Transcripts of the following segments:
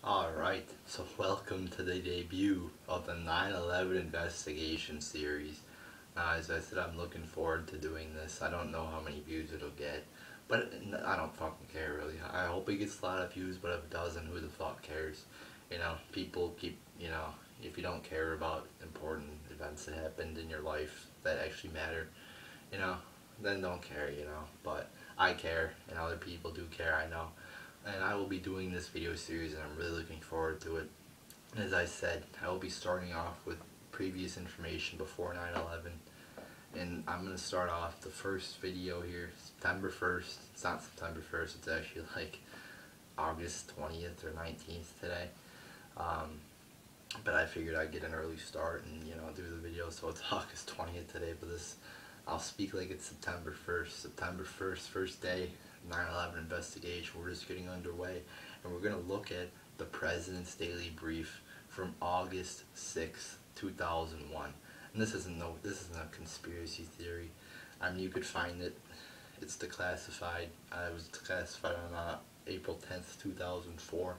Alright, so welcome to the debut of the 9/11 investigation series. As I said, I'm looking forward to doing this. I don't know how many views it'll get, but I don't fucking care really. I hope it gets a lot of views, but if it doesn't, who the fuck cares? People keep, if you don't care about important events that happened in your life that actually matter, you know, then don't care, But I care, and other people do care, I know. And I will be doing this video series, and I'm really looking forward to it. As I said, I will be starting off with previous information before 9/11, and I'm going to start off the first video here, September 1st. It's not September 1st, it's actually like August 20th or 19th today. But I figured I'd get an early start and, do the video, so it's August 20th today, but I'll speak like it's September 1st. September 1st, first day, 9/11 investigation. We're just getting underway, and we're going to look at the President's Daily Brief from August 6th, 2001. And this isn't a conspiracy theory. I mean, you could find it. It's declassified. It was declassified on April 10th, 2004.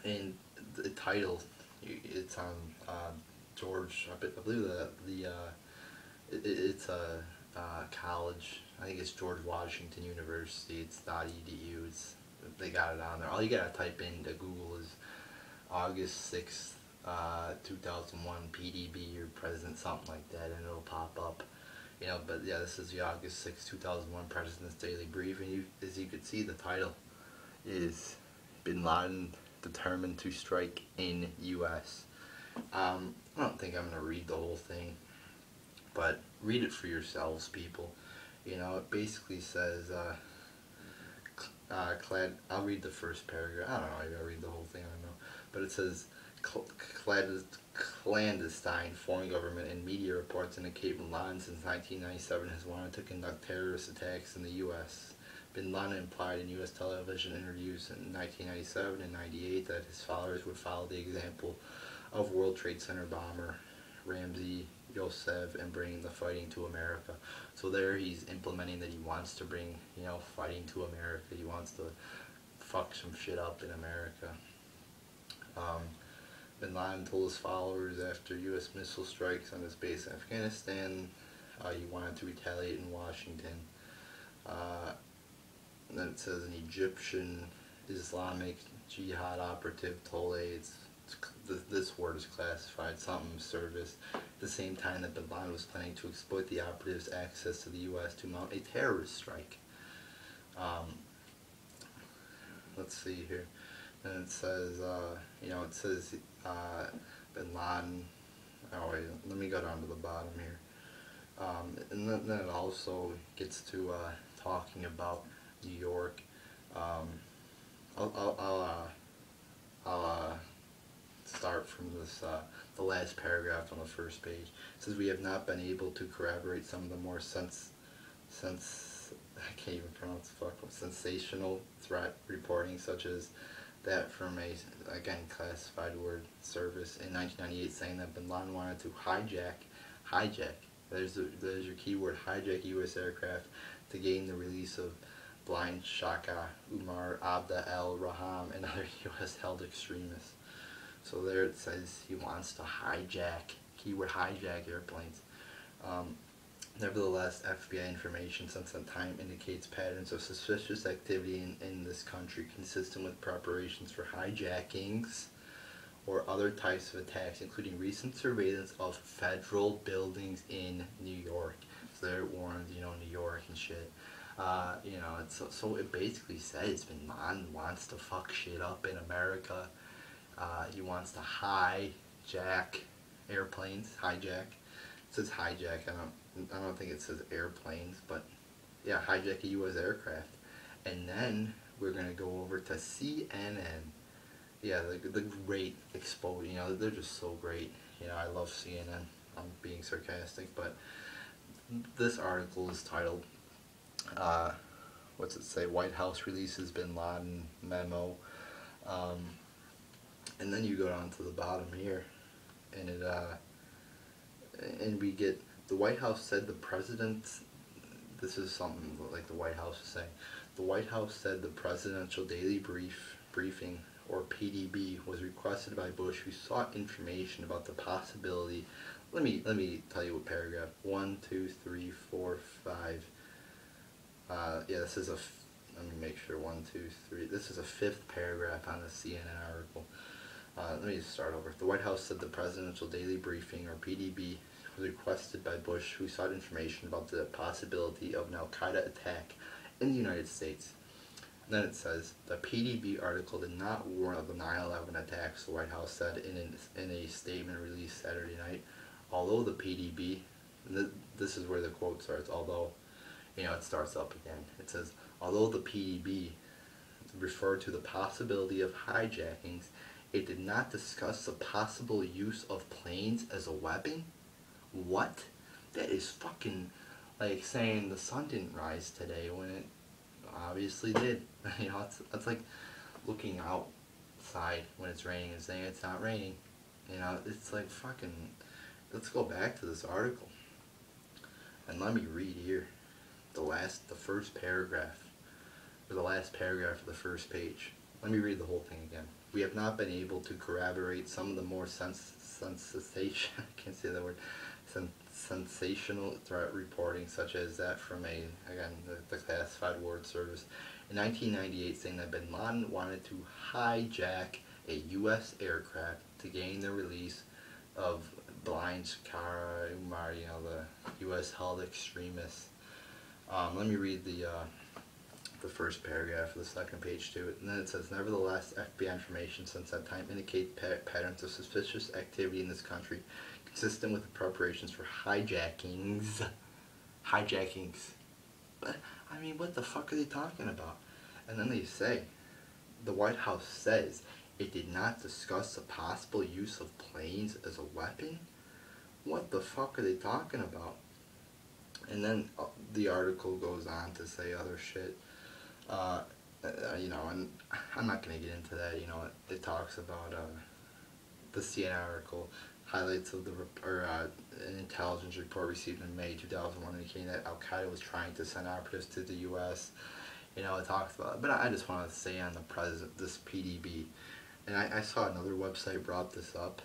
And the title, it's on George. I believe it's a college. I think it's George Washington University. It's .edu. They got it on there. All you gotta type into Google is August 6th, 2001 PDB or President, something like that, and it'll pop up. But yeah, this is the August 6th, 2001 President's Daily Brief, and as you can see, the title is Bin Laden determined to strike in U.S. I don't think I'm gonna read the whole thing, but read it for yourselves, people. It basically says, I'll read the first paragraph. I don't know, I gotta read the whole thing, I don't know. But it says, clandestine foreign government and media reports indicate Bin Laden since 1997 has wanted to conduct terrorist attacks in the U.S. Bin Laden implied in U.S. television interviews in 1997 and 98 that his followers would follow the example of World Trade Center bomber Ramzi Yousef and bringing the fighting to America. So there he's implementing that he wants to bring, fighting to America. He wants to fuck some shit up in America. Bin Laden told his followers after U.S. missile strikes on his base in Afghanistan, he wanted to retaliate in Washington. And then it says an Egyptian Islamic Jihad operative told aides, this word is classified, something service, at the same time that Bin Laden was planning to exploit the operative's access to the U.S. to mount a terrorist strike. Let's see here. And it says, Bin Laden, oh wait, let me go down to the bottom here. And then it also gets to talking about New York. I'll start from this, the last paragraph on the first page. It says, we have not been able to corroborate some of the more I can't even pronounce sensational threat reporting, such as that from a, again, classified word service in 1998 saying that Bin Laden wanted to hijack, there's your keyword, hijack U.S. aircraft to gain the release of blind Shaka Umar Abda el-Raham and other U.S. held extremists. So there it says he wants to hijack, keyword hijack airplanes. Nevertheless, FBI information since that time indicates patterns of suspicious activity in this country consistent with preparations for hijackings or other types of attacks, including recent surveillance of federal buildings in New York. So they're warned, New York and shit. So it basically says Bin Laden wants to fuck shit up in America. He wants to hijack airplanes. Hijack. It says hijack. I don't think it says airplanes, but yeah, hijack a U.S. aircraft. And then we're gonna go over to CNN. Yeah, the great exposure. They're just so great. I love CNN. I'm being sarcastic, but this article is titled, what's it say? White House releases Bin Laden memo. And then you go down to the bottom here, and and we get, the White House said the president, this is something like the White House is saying, the White House said the presidential daily brief briefing, or PDB, was requested by Bush, who sought information about the possibility. Let me tell you what paragraph 1, 2, 3, 4, 5. Yeah, this is a. Let me make sure 1, 2, 3. This is a fifth paragraph on the CNN article. Let me just start over. The White House said the Presidential Daily Briefing, or PDB, was requested by Bush, who sought information about the possibility of an Al-Qaeda attack in the United States. And then it says, the PDB article did not warn of the 9/11 attacks, the White House said in a statement released Saturday night. Although the PDB, this is where the quote starts, although, it starts up again. It says, although the PDB referred to the possibility of hijackings, it did not discuss the possible use of planes as a weapon? What? That is fucking like saying the sun didn't rise today when it obviously did. It's like looking outside when it's raining and saying it's not raining. It's like fucking, let's go back to this article. And let me read here the first paragraph, or the last paragraph of the first page. Let me read the whole thing again. We have not been able to corroborate some of the more sensational threat reporting, such as that from the classified word service in 1998, saying that bin Laden wanted to hijack a U.S. aircraft to gain the release of blind Kara Umar, the U.S. held extremists. Let me read the first paragraph of the second page to it, and then it says, nevertheless, FBI information since that time indicate patterns of suspicious activity in this country consistent with the preparations for hijackings. But, what the fuck are they talking about? And then they say, the White House says it did not discuss the possible use of planes as a weapon? What the fuck are they talking about? And then the article goes on to say other shit. And I'm not going to get into that. It talks about the CNN article, highlights of an intelligence report received in May 2001 indicating that Al-Qaeda was trying to send operatives to the U.S. It talks about, but I just want to say on this PDB, and I saw another website brought this up.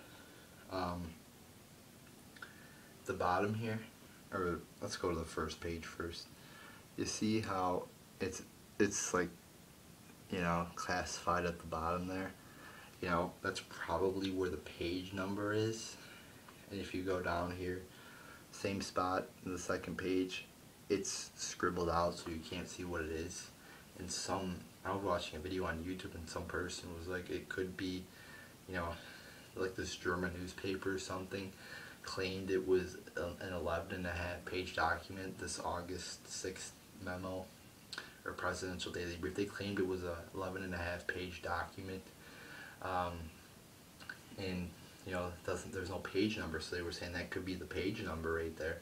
The bottom here, or let's go to the first page first. You see how it's like, classified at the bottom there. That's probably where the page number is. And if you go down here, same spot in the second page, it's scribbled out so you can't see what it is. And I was watching a video on YouTube and some person was like, it could be, like this German newspaper or something claimed it was an 11.5-page document, this August 6th memo, or Presidential Daily Brief. They claimed it was a 11.5-page document, and there's no page number, so they were saying that could be the page number right there.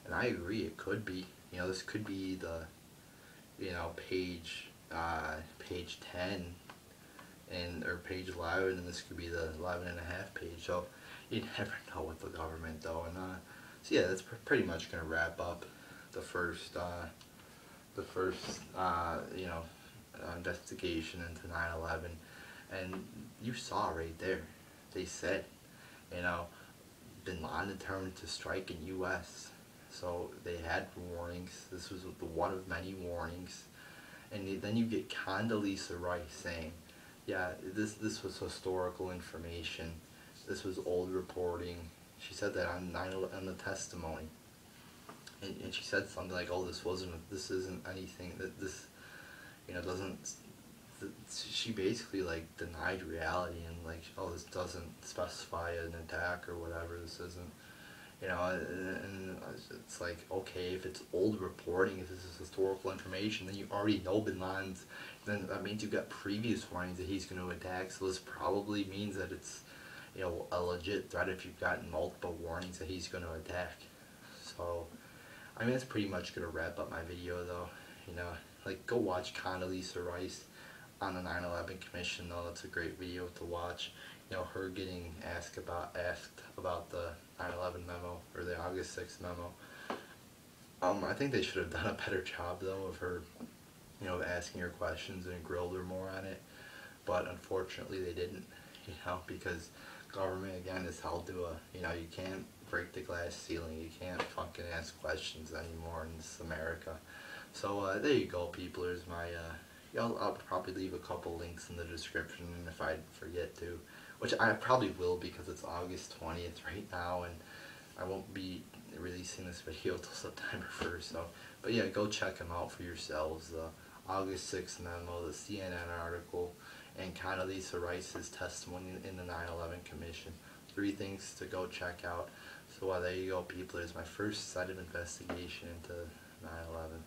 And I agree, it could be. This could be the page 10 or page 11, and this could be the 11.5 page. So you never know with the government though. And so yeah, that's pretty much gonna wrap up the first investigation into 9/11. And you saw right there, they said, bin Laden determined to strike in U.S. So they had warnings. This was the one of many warnings. And then you get Condoleezza Rice saying, yeah, this was historical information. This was old reporting. She said that on the testimony. And she said something like, oh, this isn't anything, that this, doesn't, she basically like denied reality and like, oh, this doesn't specify an attack or whatever, this isn't, and it's like, okay, if it's old reporting, if this is historical information, then you already know bin Laden's, then that means you've got previous warnings that he's going to attack, so this probably means that it's, a legit threat if you've gotten multiple warnings that he's going to attack. So, that's pretty much going to wrap up my video though. Like, go watch Condoleezza Rice on the 9/11 Commission though. That's a great video to watch. Her getting asked about the 9/11 memo, or the August 6th memo. I think they should have done a better job though of her, asking her questions and grilled her more on it. but unfortunately they didn't, because government again is held to you can't break the glass ceiling, you can't fucking ask questions anymore in this America. So there you go, people. There's my I'll probably leave a couple links in the description if I forget to, which I probably will because it's August 20th right now, and I won't be releasing this video till September 1st. So, but yeah, go check them out for yourselves. The August 6th memo, the CNN article, and Condoleezza Rice's testimony in the 9/11 Commission. 3 things to go check out. So there you go, people. There's my first set of investigation into 9/11.